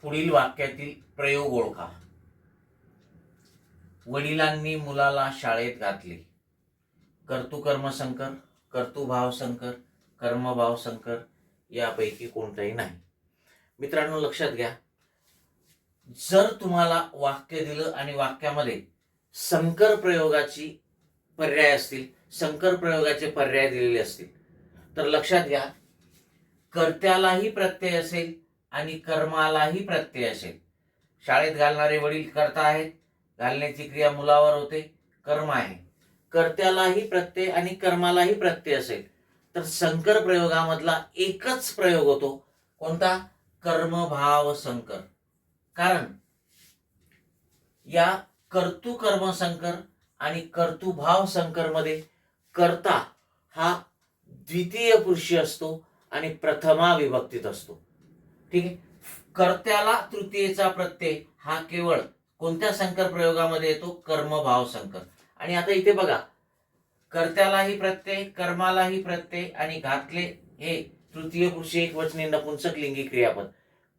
पुढील वाक्यातील प्रयोग ओळखा. वडिलांनी मुलाला शाळेत घातले. कर्तृकर्मसंकर, कर्तृभावसंकर, कर्मभावसंकर यापैकी कोणताही नाही. मित्रांनो लक्षात घ्या, जर तुम्हाला वाक्य दिलं आणि वाक्यामध्ये संकर प्रयोगाची पर्याय असतील, संकर प्रयोगाचे पर्याय दिलेले असतील, तर लक्षात घ्या कर्त्यालाही प्रत्यय असेल आणि कर्मालाही प्रत्यय असेल. शाळेत घालणारे वडील कर्ता आहेत, घालण्याची क्रिया मुलावर होते, कर्म आहे. कर्त्यालाही प्रत्यय आणि कर्मालाही प्रत्यय असेल तर संकर प्रयोगामधला एकच प्रयोग होतो. कोणता? कर्मभाव संकर. कारण या कर्तृकर्म संकर आणि कर्तृभाव संकर मध्ये कर्ता हा द्वितीय पुरुषी असतो आणि प्रथमा विभक्तीत असतो. ठीक आहे. कर्त्याला तृतीयेचा प्रत्यय हा केवळ कोणत्या संकर प्रयोगामध्ये येतो? कर्मभाव संकर. आणि आता इथे बघा, कर्त्यालाही प्रत्यय, कर्मालाही प्रत्यय आणि घातले हे तृतीय पुरुषी एकवचनी नपुंसक लिंगी क्रियापद.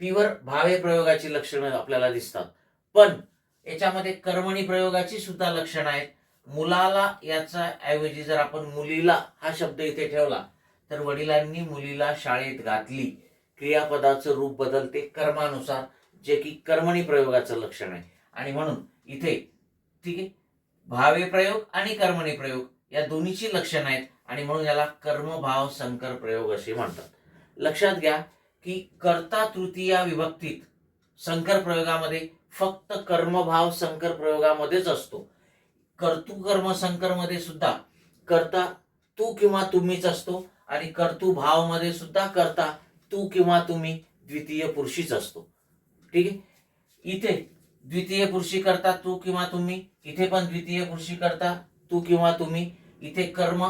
पीवर भावे प्रयोगाची लक्षणं आपल्याला दिसतात, पण याच्यामध्ये कर्मणी प्रयोगाची सुद्धा लक्षणं आहेत. मुलाला याचा ऐवजी जर आपण मुलीला हा शब्द इथे ठेवला तर वडिलांनी मुलीला शाळेत घातली. क्रियापदाचं रूप बदलते कर्मानुसार, जे की कर्मणी प्रयोगाचं लक्षण आहे. आणि म्हणून इथे ठीक आहे, भावे प्रयोग आणि कर्मणी प्रयोग या दोन्हीची लक्षणं आहेत आणि म्हणून याला कर्मभाव संकर प्रयोग असे म्हणतात. लक्षात घ्या की कर्ता तृतीया विभक्तीत संकर प्रयोगामध्ये फक्त कर्मभाव संकर प्रयोगामध्येच असतो. कर्तृकर्म संकर मध्ये सुद्धा कर्ता तू किंवा तुम्हीच असतो आणि कर्तृभाव मध्ये सुद्धा कर्ता तू किंवा तुम्ही द्वितीय पुरुषीच असतो. ठीक आहे. इथे द्वितीय पुरुषी करता तू किंवा तुम्ही, इथे पण द्वितीय पुरुषी करता तू किंवा तुम्ही. इथे कर्म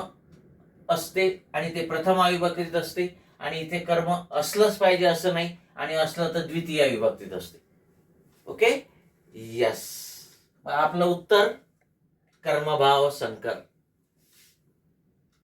असते आणि ते प्रथम विभक्तीत असते आणि इथे कर्म असलंच पाहिजे असं नाही, आणि असलं तर द्वितीय विभक्तीत असते. Okay, yes. आपलं उत्तर कर्मभाव संकर.